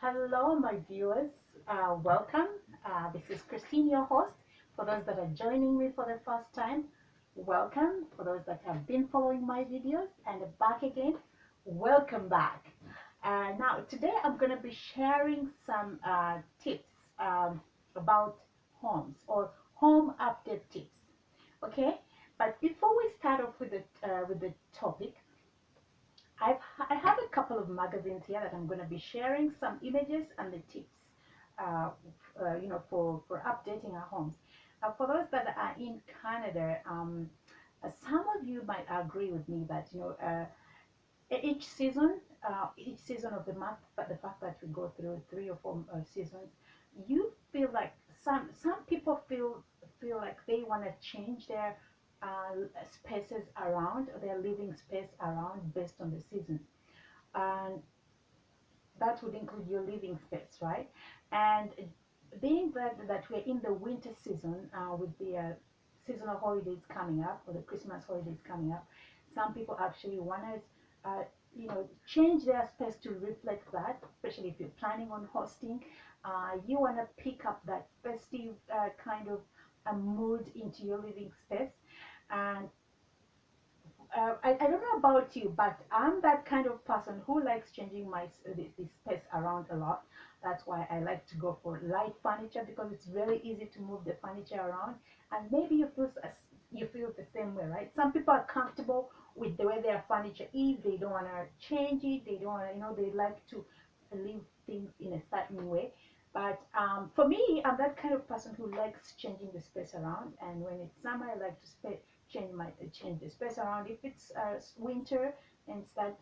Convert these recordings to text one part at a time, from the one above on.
Hello, my viewers. Welcome. This is Christine, your host. For those that are joining me for the first time, welcome. For those that have been following my videos and are back again, welcome back. Now, today I'm going to be sharing some tips about homes or home update tips. Okay, but before we start off with the topic, I have a couple of magazines here that I'm going to be sharing some images and the tips, uh, for updating our homes. For those that are in Canada, some of you might agree with me that each season of the month, but the fact that we go through 3 or 4 seasons, you feel like some people feel like they want to change their spaces around, their living space around based on the season, and that would include your living space, right? And being that we're in the winter season, with the seasonal holidays coming up, or the Christmas holidays coming up, some people actually want to change their space to reflect that, especially if you're planning on hosting. You want to pick up that festive kind of a mood into your living space. And I don't know about you, but I'm that kind of person who likes changing the space around a lot. That's why I like to go for light furniture, because it's very easy to move the furniture around. And maybe you feel the same way, right? Some people are comfortable with the way their furniture is. They don't want to change it. They don't want to, they like to leave things in a certain way. But for me, I'm that kind of person who likes changing the space around. And when it's summer, I like to change the space around. If it's winter and start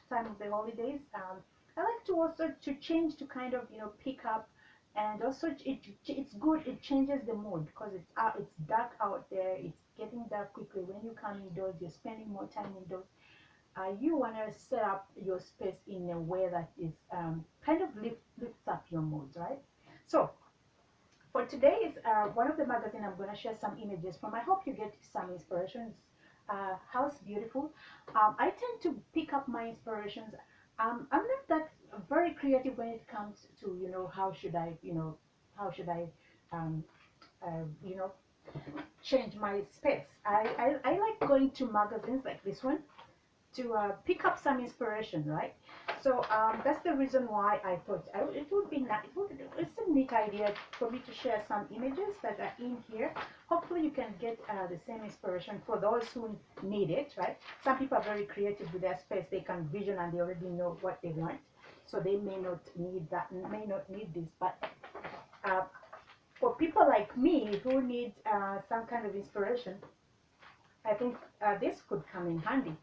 time of the holidays, I like to also to change to kind of pick up. And also it's good, it changes the mood, because it's dark out there, it's getting dark quickly. When you come indoors, you're spending more time indoors. You want to set up your space in a way that is kind of lifts up your mood, right? So for today's one of the magazine, I'm going to share some images from. I hope you get some inspirations. House Beautiful. I tend to pick up my inspirations. I'm not that very creative when it comes to how should I um, uh, you know change my space. I like going to magazines like this one to pick up some inspiration, right? So that's the reason why I thought it would be nice. It's a neat idea for me to share some images that are in here. Hopefully, you can get the same inspiration for those who need it, right? Some people are very creative with their space. They can vision and they already know what they want, so they may not need that, may not need this. But uh, for people like me who need some kind of inspiration, I think this could come in handy.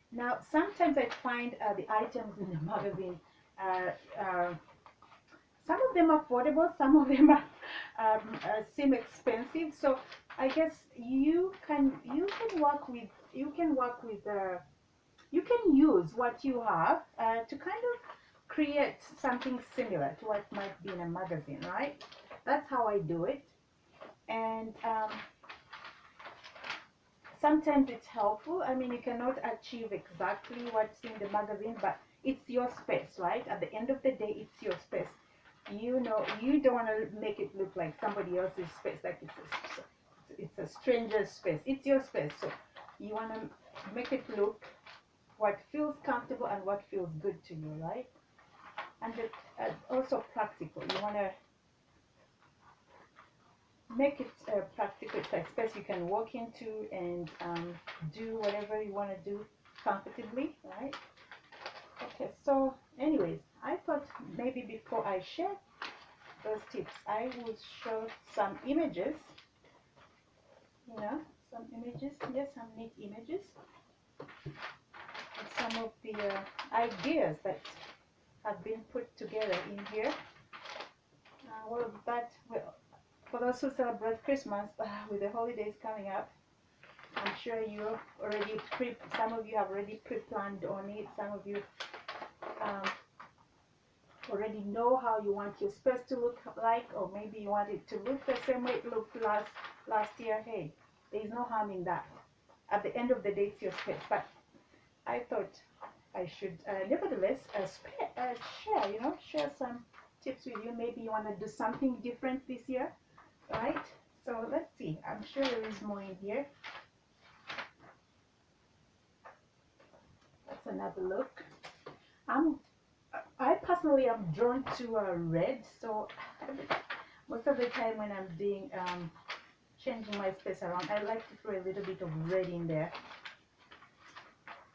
Now, sometimes I find the items in the magazine, uh, uh, some of them are affordable, some of them are, seem expensive. So I guess you can use what you have to kind of create something similar to what might be in a magazine, right? That's how I do it. And sometimes it's helpful. I mean, you cannot achieve exactly what's in the magazine, but it's your space, right? At the end of the day, it's your space. You don't want to make it look like somebody else's space, like it's a stranger's space. It's your space, so you want to make it look what feels comfortable and what feels good to you, right? And also practical. You want to make it practical. It's a space you can walk into and do whatever you want to do comfortably, right? Okay, so anyways, I thought maybe before I share those tips, I will show some images, some images, yes, some neat images, and some of the ideas that have been put together in here. Well, for those who celebrate Christmas, with the holidays coming up, I'm sure some of you have already pre-planned on it. Some of you um, already know how you want your space to look like, or maybe you want it to look the same way it looked last year. Hey, there is no harm in that. At the end of the day, it's your space. But I thought I should nevertheless share some tips with you. Maybe you want to do something different this year, right? So let's see. I'm sure there is more in here. That's another look. I personally am drawn to red, so most of the time when I'm doing changing my space around, I like to throw a little bit of red in there.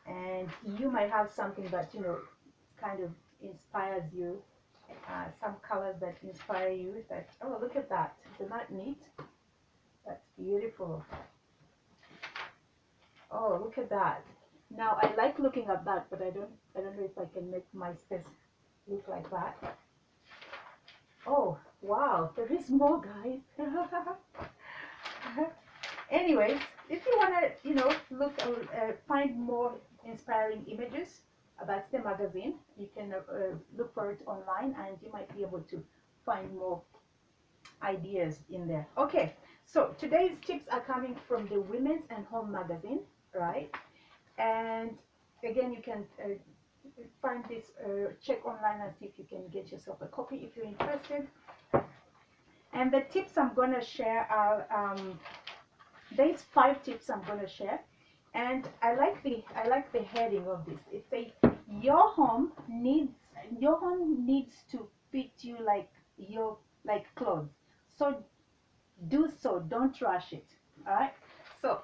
And you might have something that, you know, kind of inspires you, some colors that inspire you, that, oh, look at that, isn't that neat? That's beautiful. Oh, look at that. Now I like looking at that, but I don't know if I can make my space look like that. Oh wow, there is more, guys. Anyways, if you want to, you know, look, find more inspiring images, that's the magazine. You can look for it online, and you might be able to find more ideas in there. Okay, so today's tips are coming from the Women's and Home magazine, right? And again, you can find this, check online and see if you can get yourself a copy if you're interested. And the tips I'm going to share are, there's 5 tips I'm going to share, and I like the heading of this. It says your home needs to fit you like clothes. So do so, don't rush it. All right. So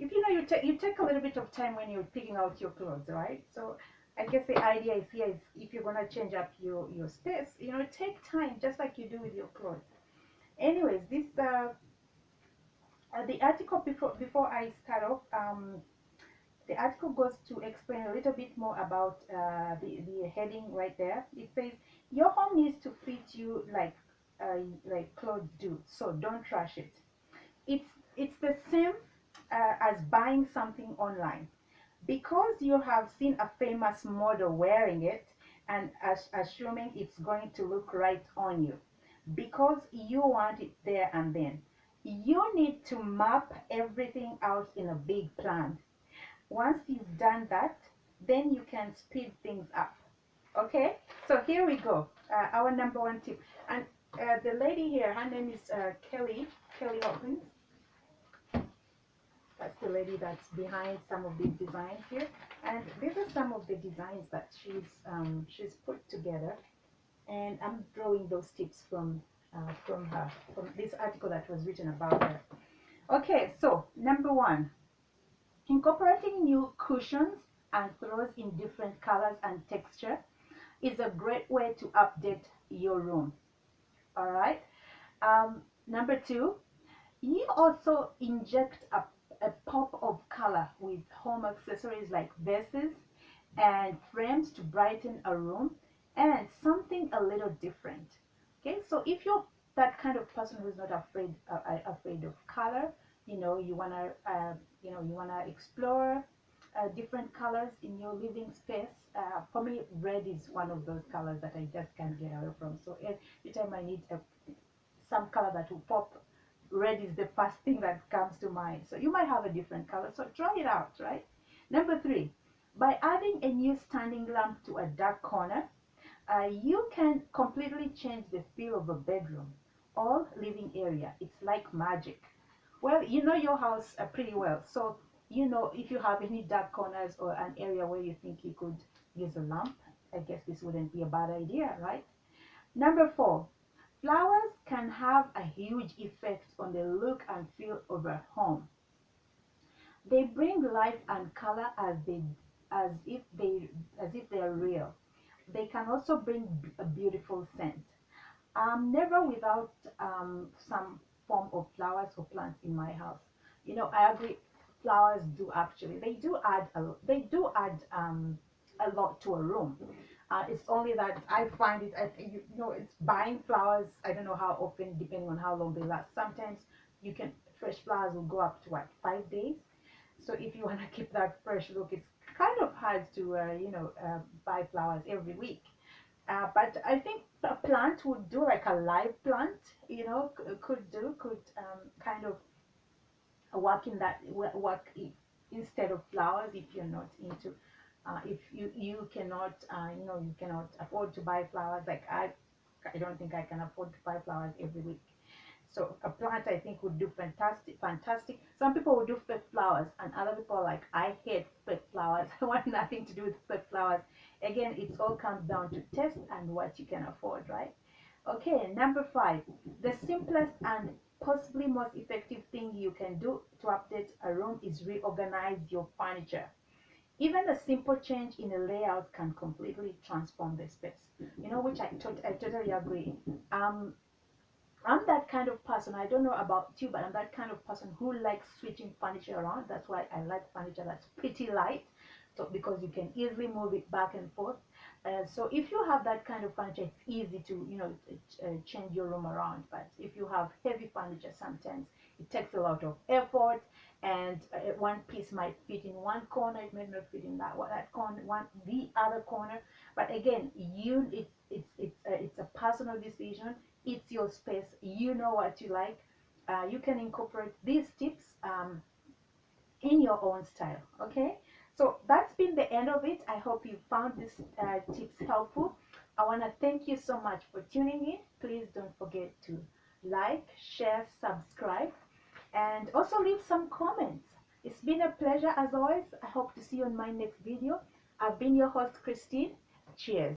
if you know, you take a little bit of time when you're picking out your clothes, right? So I guess the idea is here is if you're gonna change up your space, you know, take time just like you do with your clothes. Anyways, this the article before I start off, the article goes to explain a little bit more about the heading right there. It says your home needs to fit you like clothes do, so don't rush it. It's the same as buying something online. Because you have seen a famous model wearing it and assuming it's going to look right on you, because you want it there and then, you need to map everything out in a big plan. Once you've done that, then you can speed things up. Okay, so here we go. Our number 1 tip. And the lady here, her name is Kelly Hawkins. That's the lady that's behind some of these designs here, and these are some of the designs that she's put together, and I'm drawing those tips from her, from this article that was written about her. Okay, so number 1, incorporating new cushions and throws in different colors and texture is a great way to update your room. All right. Number 2, you also inject a pop of color with home accessories like vases and frames to brighten a room and something a little different. Okay, so if you're that kind of person who's not afraid of color, you know, you wanna explore different colors in your living space. For me, red is one of those colors that I just can't get away from. So every time I need some color that will pop, red is the first thing that comes to mind. So you might have a different color, so try it out, right? Number 3, by adding a new standing lamp to a dark corner, you can completely change the feel of a bedroom or living area. It's like magic. Well, you know your house pretty well, so you know if you have any dark corners or an area where you think you could use a lamp, I guess this wouldn't be a bad idea, right? Number 4, flowers can have a huge effect on the look and feel of a home. They bring life and color as if they are real. They can also bring a beautiful scent. I'm never without some form of flowers or plants in my house. You know, I agree. Flowers do actually. They do add a lot to a room. It's only that I find it. You know, it's buying flowers. I don't know how often, depending on how long they last. Sometimes fresh flowers will go up to what, 5 days. So if you want to keep that fresh look, it's kind of hard to buy flowers every week. But I think a plant would do, like a live plant, you know, could kind of work in that work instead of flowers if you're not into If you cannot, you cannot afford to buy flowers, like I don't think I can afford to buy flowers every week. So a plant I think would do fantastic. Some people would do fake flowers, and other people are like, I hate fake flowers. I want nothing to do with fake flowers. Again, it all comes down to taste and what you can afford, right? Okay, number 5, the simplest and possibly most effective thing you can do to update a room is reorganize your furniture. Even a simple change in a layout can completely transform the space. Which I totally agree. Um, I'm that kind of person. I don't know about you, but I'm that kind of person who likes switching furniture around. That's why I like furniture that's pretty light, so because you can easily move it back and forth. So if you have that kind of furniture, it's easy to change your room around. But if you have heavy furniture, sometimes it takes a lot of effort, and one piece might fit in one corner, it may not fit in that corner, the other corner. But again, it's a personal decision. It's your space. You know what you like. You can incorporate these tips in your own style. Okay, so that's been the end of it. I hope you found these tips helpful. I want to thank you so much for tuning in. Please don't forget to like, share, subscribe, and also leave some comments. It's been a pleasure as always. I hope to see you in my next video. I've been your host, Christine. Cheers.